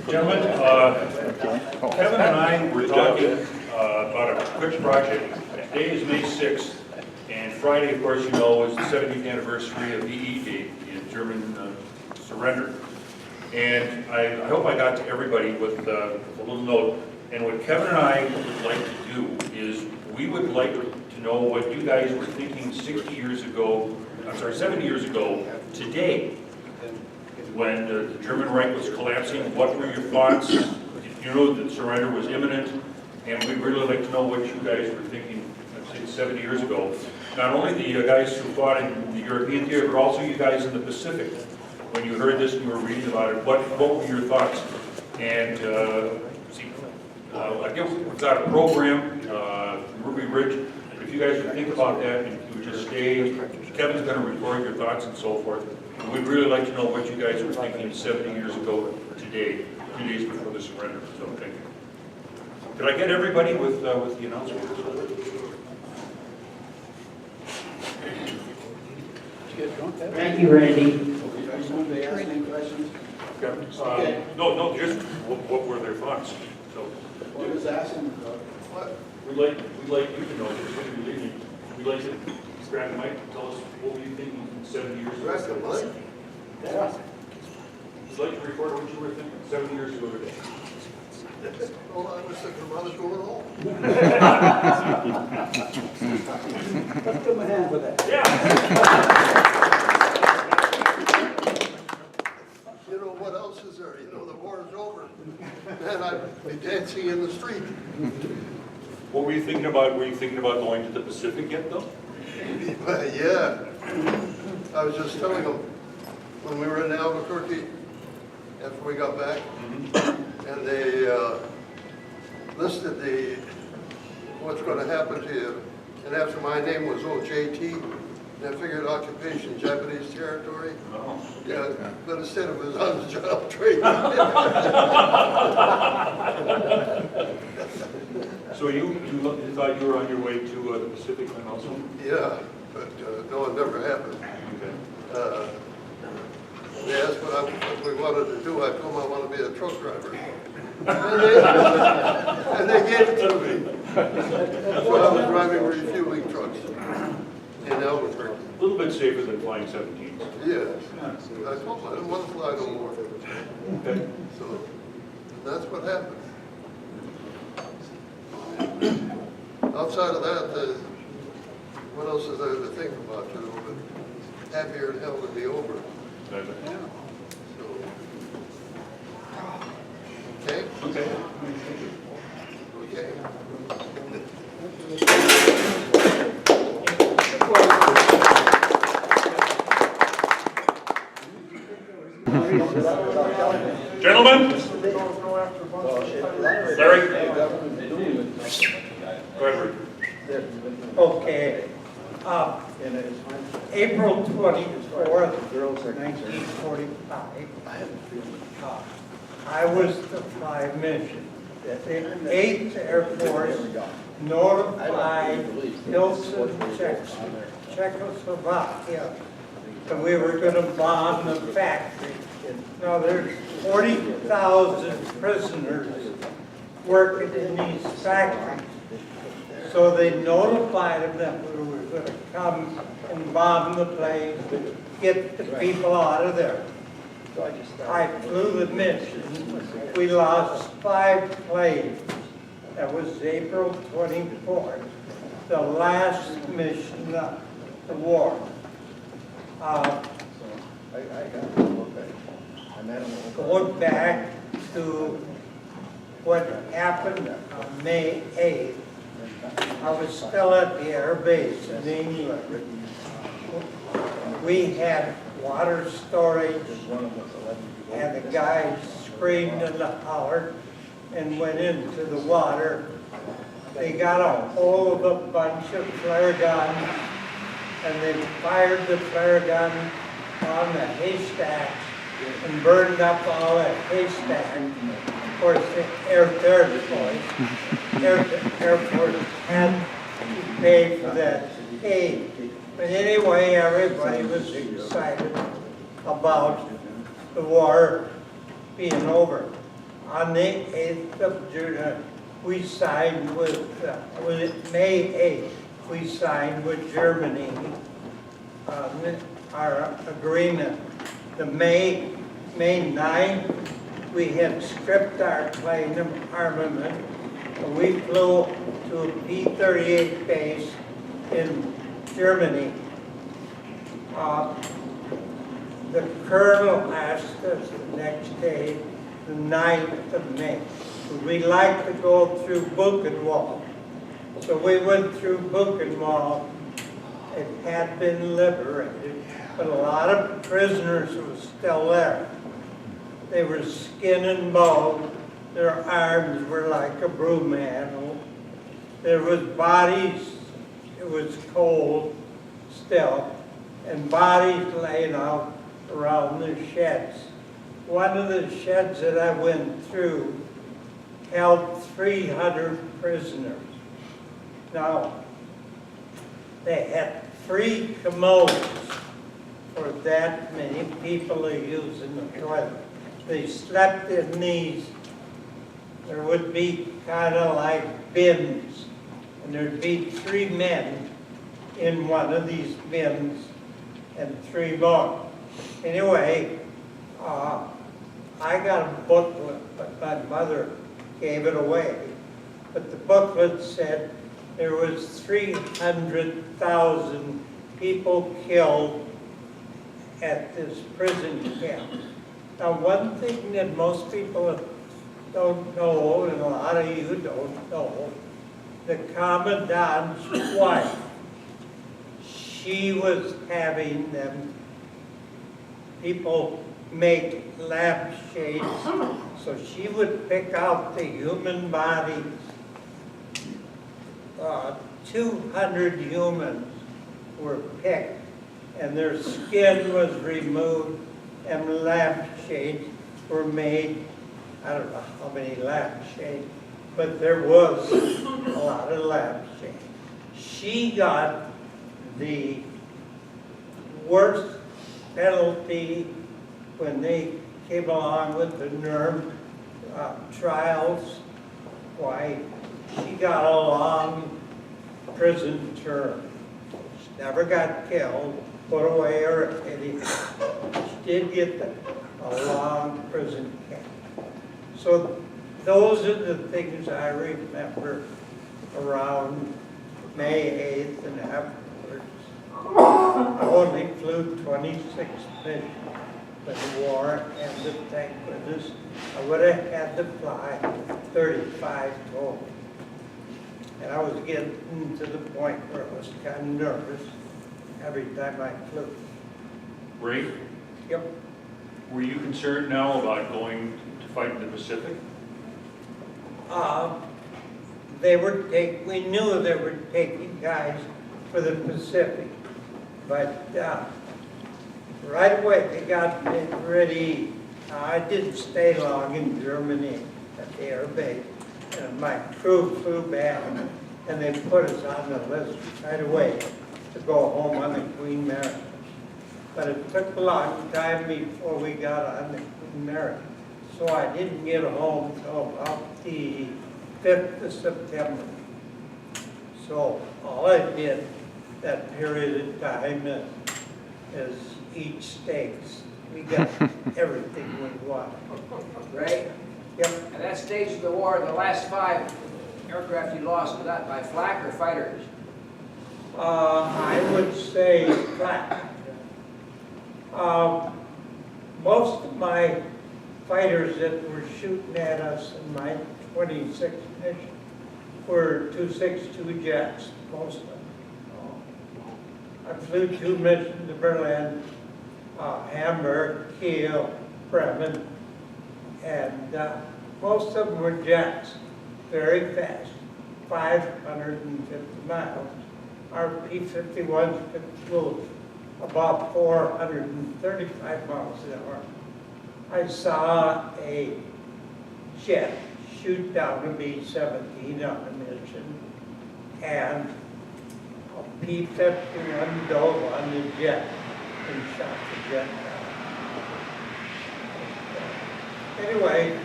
Gentlemen, Kevin and I were talking about a quick project. Today is May 6th, and Friday, of course, you know, is the 70th anniversary of VE Day, the German surrender. And I hope I got to everybody with a little note. And what Kevin and I would like to do is we would like to know what you guys were thinking 60 years ago, I'm sorry, 70 years ago today, when the German Reich was collapsing. What were your thoughts? You know that surrender was imminent, and we'd really like to know what you guys were thinking, let's say, 70 years ago. Not only the guys who fought in the European theater, but also you guys in the Pacific. When you heard this and you were reading about it, what were your thoughts? And again, we've got a program, Ruby Ridge. If you guys would think about that, and if you would just stay, Kevin's going to record your thoughts and so forth. We'd really like to know what you guys were thinking 70 years ago today, 2 days before the surrender. So thank you. Did I get everybody with the announcement? Thank you, Randy. No, just what were their thoughts? So What is asking? What? we'd like you to know. We'd like to grab the mic and tell us what were you thinking 70 years ago. Grab the mic? Yeah. We'd like to record what you were thinking 70 years ago today. Well, I was thinking about it going home. Let's give him a hand for that. Yeah. You know, what else is there? You know, the war is over. And I'd be dancing in the street. What were you thinking about? Were you thinking about going to the Pacific yet, though? Yeah. I was just telling them, when we were in Albuquerque, after we got back, and they listed what's going to happen to you. And after my name was OJT, and I figured occupation, Japanese territory. Oh. Yeah, but instead it was on the job training. So you thought you were on your way to the Pacific then also? Yeah, but no, it never happened. Okay. They asked what we wanted to do. I told them I want to be a truck driver. And they gave it to me. So I was driving refueling trucks in Albuquerque. A little bit safer than flying 17s. Yeah. I told them I didn't want to fly no more. Okay. So that's what happened. Outside of that, what else is there to think about? You know, but happier than hell to be over. So, okay? Okay. Okay. Gentlemen? Larry? Go ahead, Rick. Okay. April 24th, 1945, I was to fly mission. The 8th Air Force notified Pilsen, Czechoslovakia, that we were going to bomb the factory. Now there's 40,000 prisoners working in these factories. So they notified them that we were going to come and bomb the place, get the people out of there. I flew the mission. We lost 5 planes. That was April 24th, the last mission of the war. Going back to what happened on May 8th, I was still at the air base in England. We had water storage, and the guys screamed and hollered and went into the water. They got a hold of a bunch of flare guns, and they fired the flare gun on the haystacks and burned up all the haystacks. Of course, the Air Force had to pay for that aid. But anyway, everybody was excited about the war being over. on the 8th of June, we signed with, was it May 8th, we signed with Germany our agreement. The May 9th, we had stripped our plane of armament, and we flew to a P-38 base in Germany. The colonel asked us the next day, the 9th of May, would we like to go through Buchenwald? So we went through Buchenwald. It had been liberated, but a lot of prisoners were still there. They were skin and bone. Their arms were like a broom handle. There was bodies, it was cold still, and bodies laying out around the sheds. One of the sheds that I went through held 300 prisoners. Now, they had 3 commodes for that many people to use in the toilet. They slept in these. There would be kind of like bins, and there'd be 3 men in one of these bins and 3 more. Anyway, I got a booklet, but my mother gave it away. But the booklet said there was 300,000 people killed at this prison camp. Now, one thing that most people don't know, and a lot of you don't know, the commandant's wife, she was having them people make lampshades, so she would pick out the human bodies. 200 humans were picked, and their skin was removed, and lampshades were made. I don't know how many lampshades, but there was a lot of lampshades. She got the worst penalty when they came along with the NERM trials. Why, she got a long prison term. She never got killed, put away or anything. She did get a long prison camp. So those are the things I remember around May 8th and afterwards. I only flew 26 missions when the war ended, thank goodness. I would have had to fly 35 total. And I was getting to the point where I was kind of nervous every time I flew. Ray, Yep. were you concerned now about going to fight in the Pacific? We knew they were taking guys for the Pacific, but right away they got me ready. I didn't stay long in Germany at the air base. And my crew flew back, and they put us on the list right away to go home on the Queen Mary. But it took a long time before we got on the Queen Mary. So I didn't get home until about the 5th of September. So all I did that period of time is eat steaks. We got everything we wanted. Right? Yep. At that stage of the war, the last 5 aircraft you lost, was that by flak or fighters? I would say flak. Most of my fighters that were shooting at us in my 26th mission were 262 jets, most of them. I flew 2 missions to Berlin, Hamburg, Kiel, Bremen, and most of them were jets, very fast, 550 miles. Our P-51s could move about 435 miles an hour. I saw a jet shoot down a B-17 on a mission, and a P-51 dove on the jet and shot the jet down. Anyway,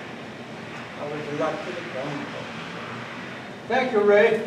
I was elected again. Thank you, Ray.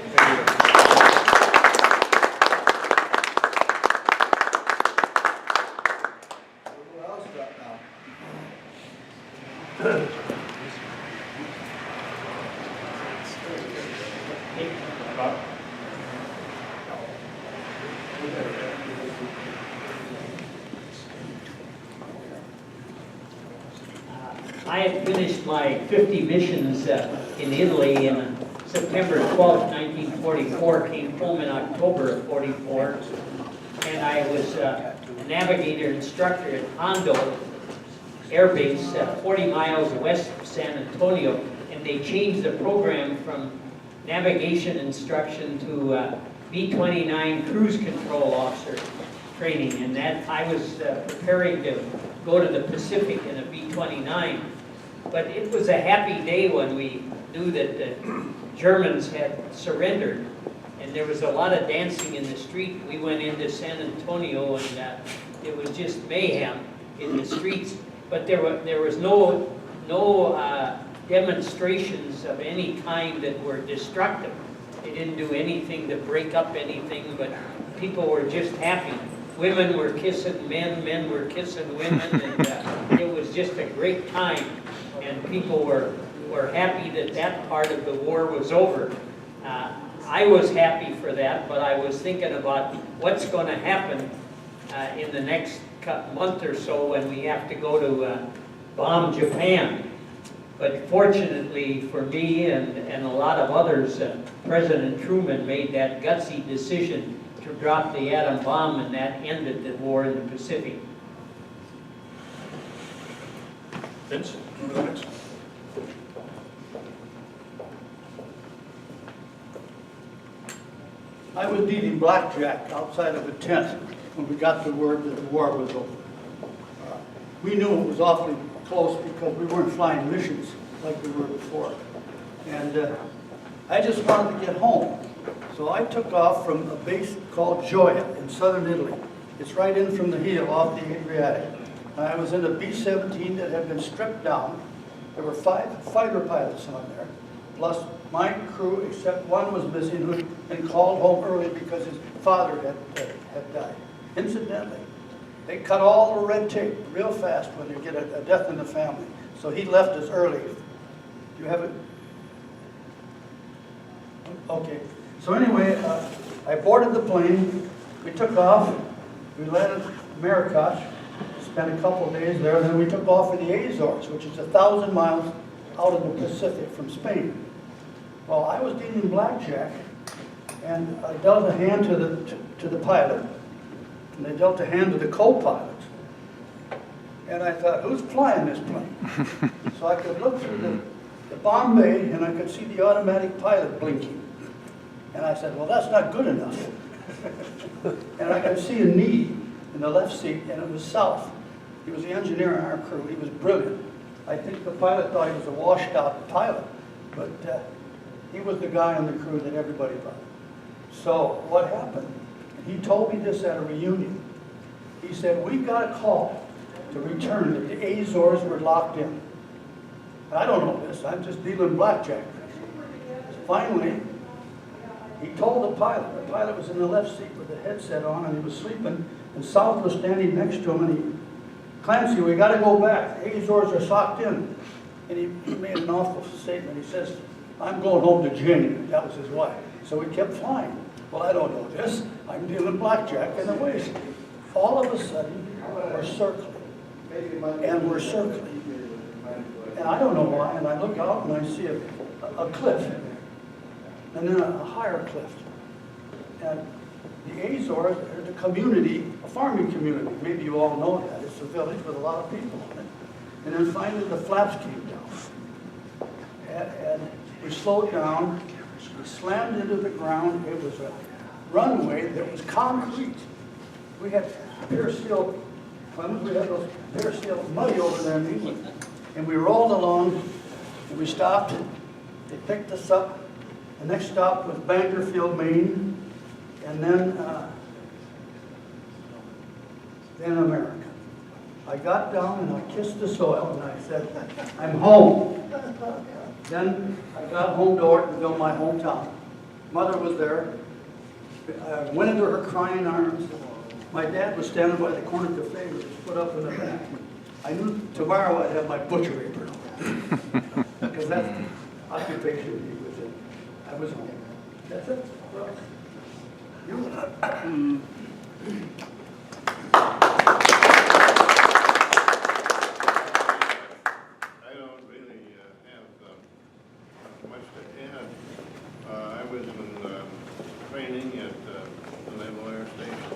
I had finished my 50 missions in Italy in September 12, 1944, came home in October of 44, and I was a navigator instructor at Hondo Air Base, 40 miles west of San Antonio, and they changed the program from navigation instruction to B-29 cruise control officer training, and that I was preparing to go to the Pacific in a B-29. But it was a happy day when we knew that the Germans had surrendered, and there was a lot of dancing in the street. We went into San Antonio, and it was just mayhem in the streets. But there was no demonstrations of any kind that were destructive. They didn't do anything to break up anything, but people were just happy. Women were kissing men, men were kissing women, and it was just a great time. And people were happy that that part of the war was over. I was happy for that, but I was thinking about what's going to happen in the next month or so when we have to go to bomb Japan. But fortunately for me and a lot of others, President Truman made that gutsy decision to drop the atom bomb, and that ended the war in the Pacific. Vince, go to the next. I was dealing blackjack outside of a tent when we got the word that the war was over. We knew it was awfully close because we weren't flying missions like we were before. And I just wanted to get home. So I took off from a base called Gioia in southern Italy. It's right in from the heel off the Adriatic. And I was in a B-17 that had been stripped down. There were 5 fighter pilots on there, plus my crew, except one was missing who had been called home early because his father had died. Incidentally, they cut all the red tape real fast when you get a death in the family. So he left us early. Do you have it? Okay. So anyway, I boarded the plane. We took off. We landed in Maracay, spent a couple of days there. Then we took off for the Azores, which is 1,000 miles out of the Pacific from Spain. Well, I was dealing blackjack, and I dealt a hand to the pilot, and they dealt a hand to the co-pilot. And I thought, who's flying this plane? So I could look through the bomb bay, and I could see the automatic pilot blinking. And I said, well, that's not good enough. And I could see a knee in the left seat, and it was south. He was the engineer on our crew. He was brilliant. I think the pilot thought he was a washed-out pilot, but he was the guy on the crew that everybody thought. So what happened? He told me this at a reunion. He said, we got a call to return that the Azores were locked in. I don't know this. I'm just dealing blackjack. Finally, he told the pilot was in the left seat with the headset on, and he was sleeping, and South was standing next to him, and he, Clancy, we got to go back. The Azores are socked in. And he made an awful statement. He says, I'm going home to Jane. That was his wife. So we kept flying. Well, I don't know this. I'm dealing blackjack in the waist. All of a sudden, we're circling. And we're circling. And I don't know why. And I look out and I see a cliff. And then a higher cliff. And the Azores is a community, a farming community. Maybe you all know that. It's a village with a lot of people in it. And then finally the flaps came down. And we slowed down. We slammed into the ground. It was a runway that was concrete. We had Pierce-Hill, we had those Pierce-Hill muddy over there in England. And we rolled along, and we stopped. They picked us up. The next stop was Bangerfield, Maine, and then America. I got down and I kissed the soil and I said, I'm home. Then I got home to Ortonville, my hometown. Mother was there. I went into her crying arms. My dad was standing by the corner cafe with his foot up in the back. I knew tomorrow I'd have my butcher apron on. Because that's the occupation he was in. I was home. That's it. Well, you. I don't really have much to add. I was in training at the Naval Air Station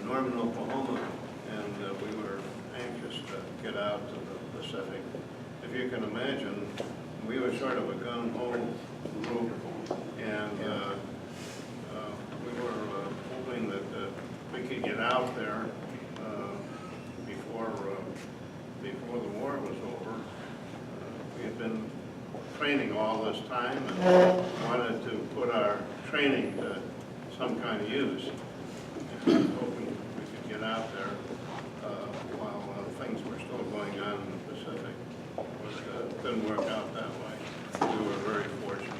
in Norman, Oklahoma, and we were anxious to get out to the Pacific. If you can imagine, we were sort of a gung-ho group, and we were hoping that we could get out there before the war was over. We had been training all this time and wanted to put our training to some kind of use. And hoping we could get out there while things were still going on in the Pacific. But it didn't work out that way. We were very fortunate.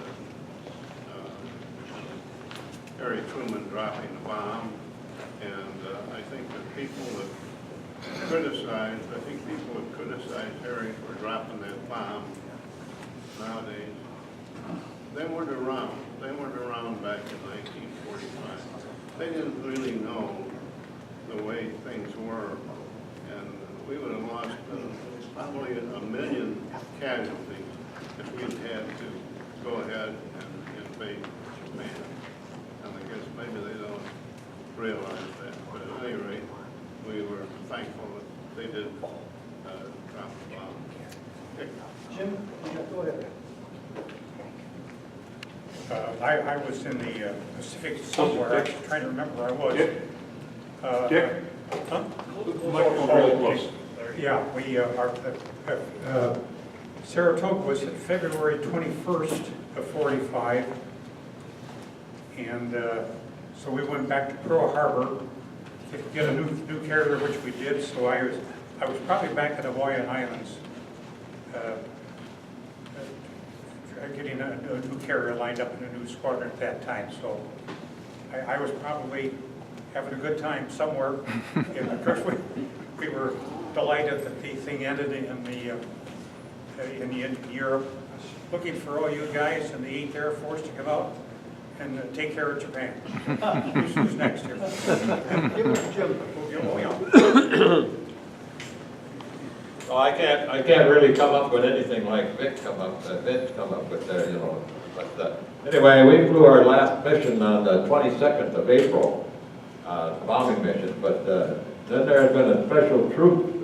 Harry Truman dropping the bomb, and I think that people that criticized, Harry for dropping that bomb nowadays, they weren't around. They weren't around back in 1945. They didn't really know the way things were, and we would have lost probably 1 million casualties if we'd had to go ahead and invade Japan. And I guess maybe they don't realize that, but at any rate, we were thankful that they did drop the bomb. Okay. Jim, go ahead. I was in the Pacific somewhere, I'm trying to remember where I was. Dick? Huh? Microphone really close. Yeah, we Saratoga was February 21st of 45, and so we went back to Pearl Harbor to get a new carrier, which we did. So I was probably back in the Hawaiian Islands, getting a new carrier lined up in a new squadron at that time. So I was probably having a good time somewhere. And of course, we were delighted that the thing ended in Europe. Looking for all you guys in the 8th Air Force to come out and take care of Japan. Who's next here? Give it to Jim. Oh, yeah. Well, I can't really come up with anything like Vince come up with there, you know. But anyway, we flew our last mission on the 22nd of April, bombing mission. But then there had been a special troop.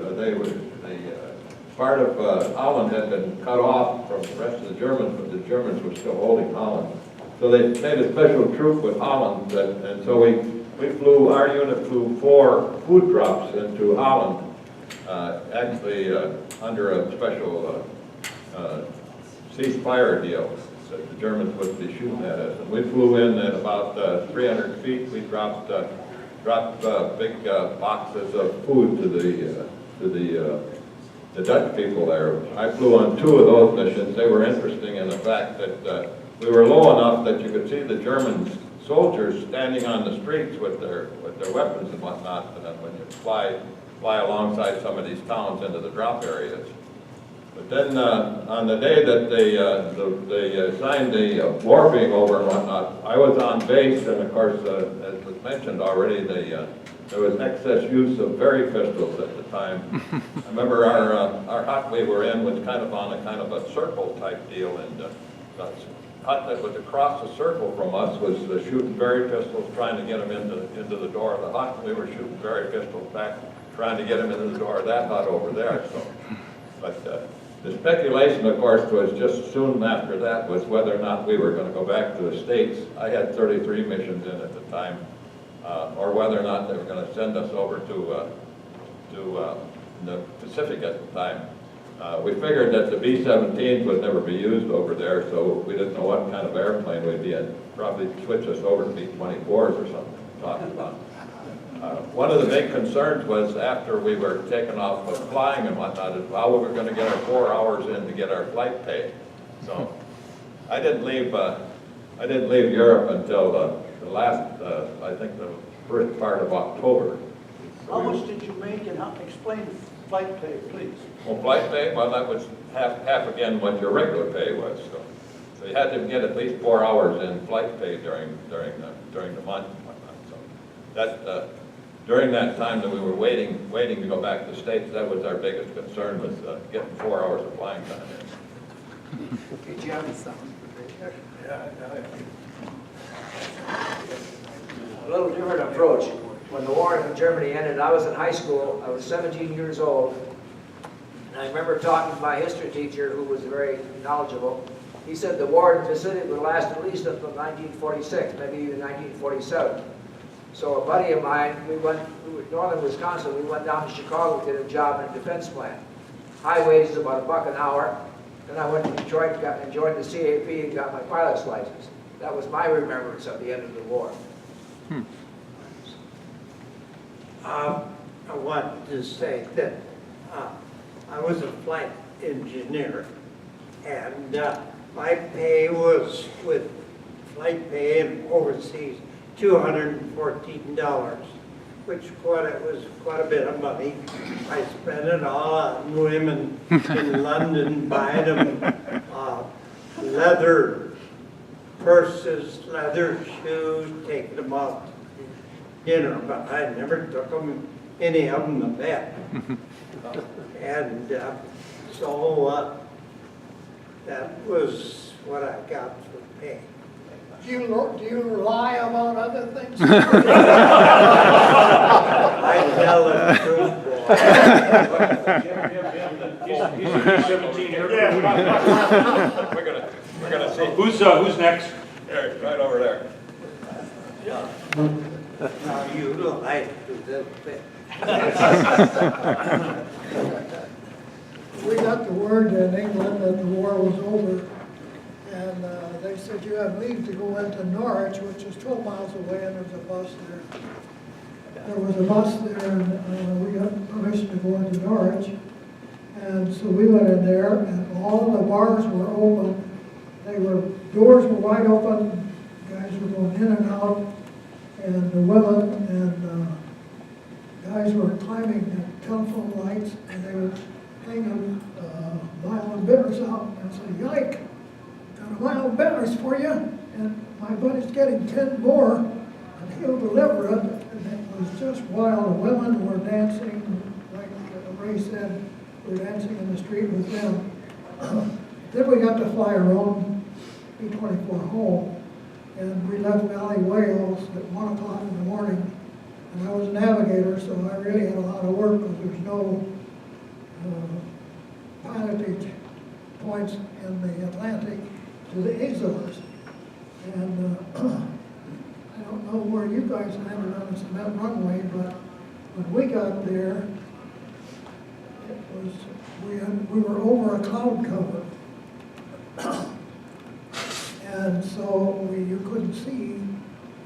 Part of Holland had been cut off from the rest of the Germans, but the Germans were still holding Holland. So they made a special troop with Holland, and so our unit flew 4 food drops into Holland. Actually under a special ceasefire deal that the Germans would be shooting at us. And we flew in at about 300 feet. We dropped big boxes of food to the Dutch people there. I flew on 2 of those missions. They were interesting in the fact that we were low enough that you could see the German soldiers standing on the streets with their weapons and whatnot. And then when you fly alongside some of these towns into the drop areas. But then on the day that they signed the war being over and whatnot, I was on base, and of course, as was mentioned already, there was excess use of berry pistols at the time. I remember our hut we were in was kind of on a circle type deal, and the hut that was across the circle from us was shooting berry pistols, trying to get them into the door of the hut. We were shooting berry pistols back, trying to get them into the door of that hut over there. So, but the speculation, of course, was just soon after that was whether or not we were going to go back to the States. I had 33 missions in at the time, or whether or not they were going to send us over to the Pacific at the time. We figured that the B-17s would never be used over there, so we didn't know what kind of airplane we'd be in. Probably switch us over to B-24s or something, talking about. One of the big concerns was after we were taken off of flying and whatnot, is how we were going to get our 4 hours in to get our flight pay. So I didn't leave Europe until the last, I think the first part of October. How much did you make, and explain flight pay, please? Well, flight pay, well, that was half again what your regular pay was. So you had to get at least 4 hours in flight pay during the month and whatnot. So that during that time that we were waiting to go back to the States, that was our biggest concern, was getting 4 hours of flying time in. Hey, Jim. A little different approach. When the war in Germany ended, I was in high school. I was 17 years old. And I remember talking to my history teacher, who was very knowledgeable. He said the war in the Pacific would last at least until 1946, maybe even 1947. So a buddy of mine, we were in northern Wisconsin, we went down to Chicago, did a job in a defense plant. High wages, about $1 an hour. Then I went to Detroit and joined the CAP and got my pilot's license. That was my remembrance of the end of the war. I want to say that I was a flight engineer, and my pay was, with flight pay and overseas, $214, which was quite a bit of money. I spent it all on women in London, buying them leather purses, leather shoes, taking them out to dinner, but I never took them, any of them, to bed. And so that was what I got for pay. Do you lie about other things? I tell the truth, boy. He's 17 here. We're gonna see. Who's next? There, right over there. Now you lie to the bit. We got the word in England that the war was over, and they said you have leave to go into Norwich, which is 12 miles away, and there's a bus there. There was a bus there, and we got permission to go into Norwich. And so we went in there, and all the bars were open. Doors were wide open, guys were going in and out, and the women and guys were climbing the telephone lights, and they were hanging violin bitters out, and I said, "Yike, got a violin bitters for you," and my buddy's getting 10 more, and he'll deliver it, and it was just wild. The women were dancing, like Ray said, we were dancing in the street with them. Then we got to fly our own B-24 home, and we left Valley, Wales at 1 o'clock in the morning, and I was a navigator, so I really had a lot of work because there's no pilotage points in the Atlantic to the Azores. And I don't know where you guys landed on the cement runway, but when we got there, it was, we were over a cloud cover. And so you couldn't see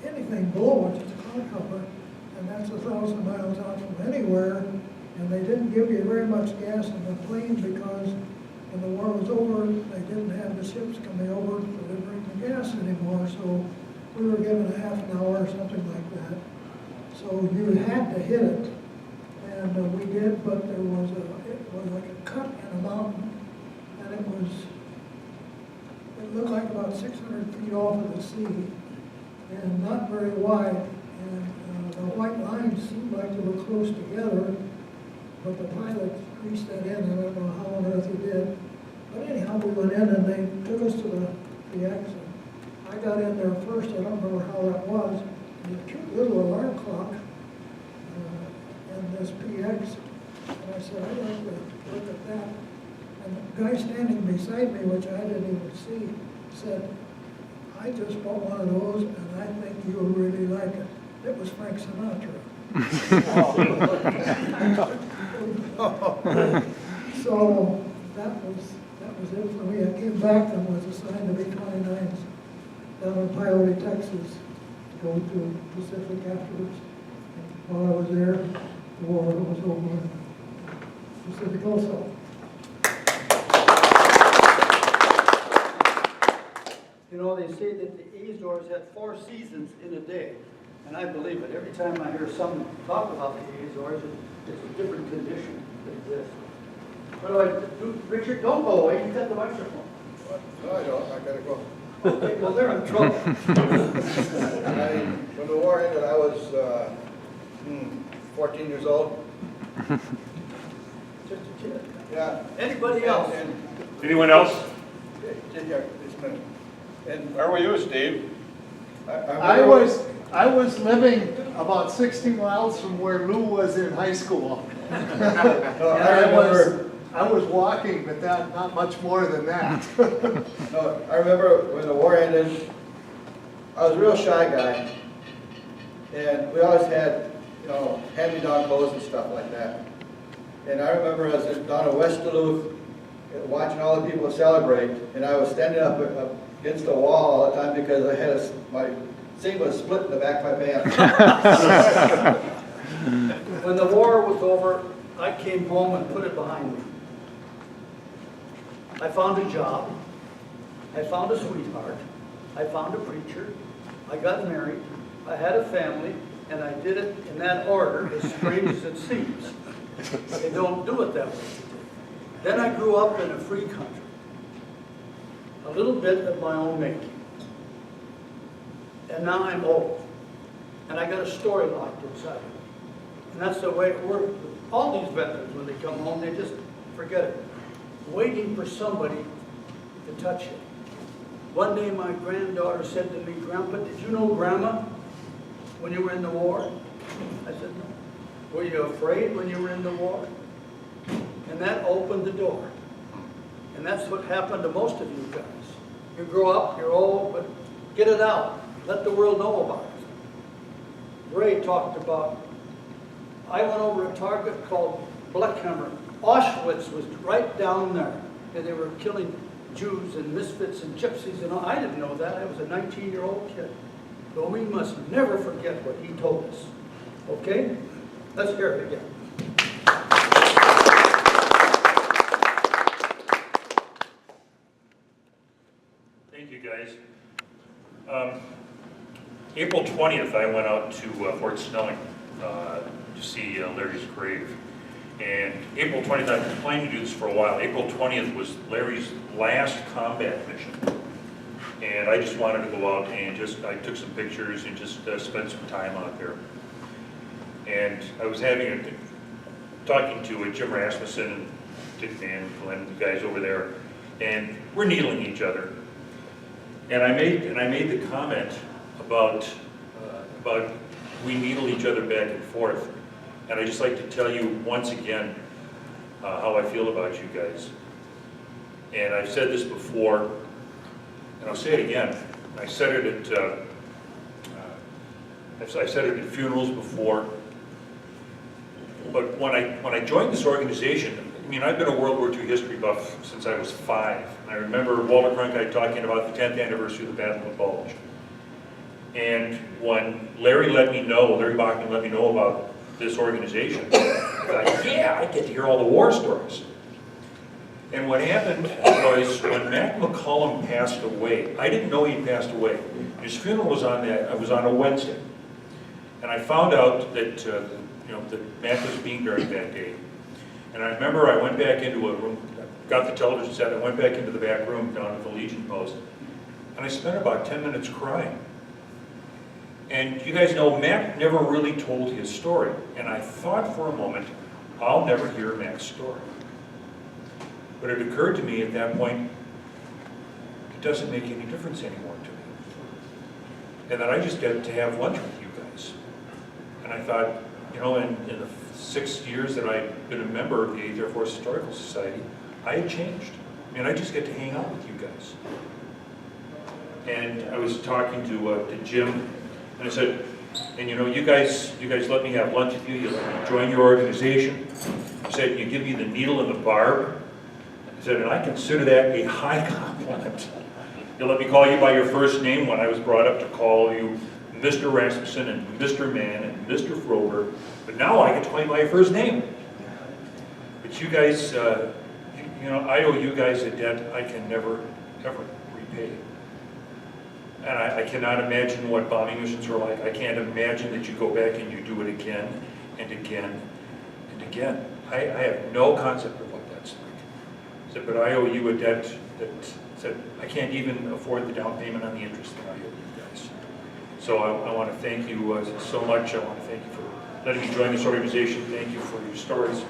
anything below it, just a cloud cover. And that's 1,000 miles out from anywhere. And they didn't give you very much gas in the plane because when the war was over, they didn't have the ships coming over delivering the gas anymore. So we were given a half an hour or something like that. So you had to hit it. And we did, but it was like a cut in a mountain. And it looked like about 600 feet off of the sea and not very wide. And the white lines seemed like they were close together. But the pilot creased that in, I don't know how on earth he did. But anyhow, we went in and they took us to the exit. I got in there first, I don't remember how that was. And a cute little alarm clock in this PX. And I said, I'd like to look at that. And the guy standing beside me, which I didn't even see, said, I just bought one of those and I think you'll really like it. It was Frank Sinatra. So that was it for me. I came back and was assigned to B-29s down in Peoria, Texas, to go to Pacific afterwards. While I was there, the war was over in Pacific also. You know, they say that the Azores had 4 seasons in a day, and I believe it. Every time I hear someone talk about the Azores, it's a different condition that exists. By the way, Richard, don't go away, you got the microphone. No, I don't, I gotta go. Okay, well, they're in trouble. When the war ended, I was 14 years old. Just a kid. Yeah. Anybody else? Anyone else? Yeah, just a minute. And Where were you, Steve? I was living about 60 miles from where Lou was in high school. And I was walking, but not much more than that. No, I remember when the war ended, I was a real shy guy. And we always had, you know, hand-me-down clothes and stuff like that. And I remember I was down in West Duluth watching all the people celebrate, and I was standing up against the wall all the time because I had my seam was split in the back of my pants. When the war was over, I came home and put it behind me. I found a job. I found a sweetheart. I found a preacher. I got married. I had a family, and I did it in that order, as strange as it seems. They don't do it that way. Then I grew up in a free country. A little bit of my own making. And now I'm old. And I got a story locked inside. And that's the way it works. All these veterans, when they come home, they just forget it. Waiting for somebody to touch it. One day my granddaughter said to me, "Grandpa, did you know Grandma when you were in the war?" I said, "No." "Were you afraid when you were in the war?" And that opened the door. And that's what happened to most of you guys. You grow up, you're old, but get it out. Let the world know about it. Ray talked about, I went over a target called Bleckhammer. Auschwitz was right down there. And they were killing Jews and misfits and gypsies and all. I didn't know that. I was a 19-year-old kid. But we must never forget what he told us. Okay? Let's hear it again. Thank you, guys. April 20th, I went out to Fort Snelling to see Larry's grave. And April 20th, I've been planning to do this for a while. April 20th was Larry's last combat mission. And I just wanted to go out and I took some pictures and just spent some time out there. And I was talking to Jim Rasmussen and Dick Van Glenn, the guys over there, and we're needling each other. And I made the comment about we needle each other back and forth. And I'd just like to tell you once again how I feel about you guys. And I've said this before, and I'll say it again. I said it at I've said it at funerals before. But when I joined this organization, I mean, I've been a World War II history buff since I was 5. And I remember Walter Cronkite talking about the 10th anniversary of the Battle of the Bulge. And when Larry Bachman let me know about this organization, I thought, yeah, I get to hear all the war stories. And what happened was when Mac McCullum passed away, I didn't know he passed away. His funeral was on a Wednesday. And I found out that, that Mac was being buried that day. And I remember I went back into a room, got the television set, I went back into the back room down at the Legion Post, and I spent about 10 minutes crying. And you guys know, Mac never really told his story. And I thought for a moment, I'll never hear Mac's story. But it occurred to me at that point, it doesn't make any difference anymore to me. And that I just get to have lunch with you guys. And I thought, in the 6 years that I've been a member of the 8th Air Force Historical Society, I had changed. I mean, I just get to hang out with you guys. And I was talking to Jim, and I said, and you guys let me have lunch with you, you let me join your organization. I said, you give me the needle and the barb. I said, and I consider that a high compliment. You let me call you by your first name when I was brought up to call you Mr. Rasmussen and Mr. Mann and Mr. Frober, but now I get to call you by your first name. But you guys, you know, I owe you guys a debt I can never, ever repay. And I cannot imagine what bombing missions are like. I can't imagine that you go back and you do it again and again and again. I have no concept of what that's like. So, but I owe you a debt that said I can't even afford the down payment on the interest that I owe you guys. So I want to thank you so much. I want to thank you for letting me join this organization. Thank you for your stories.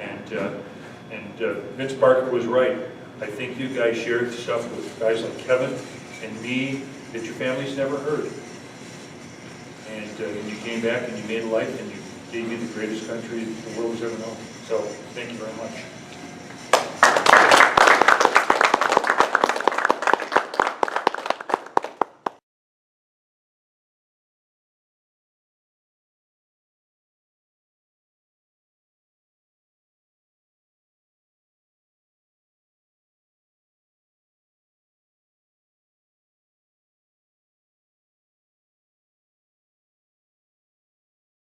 And Vince Barker was right. I think you guys shared stuff with guys like Kevin and me that your families never heard. And you came back and you made life and you gave me the greatest country the world has ever known. So thank you very much.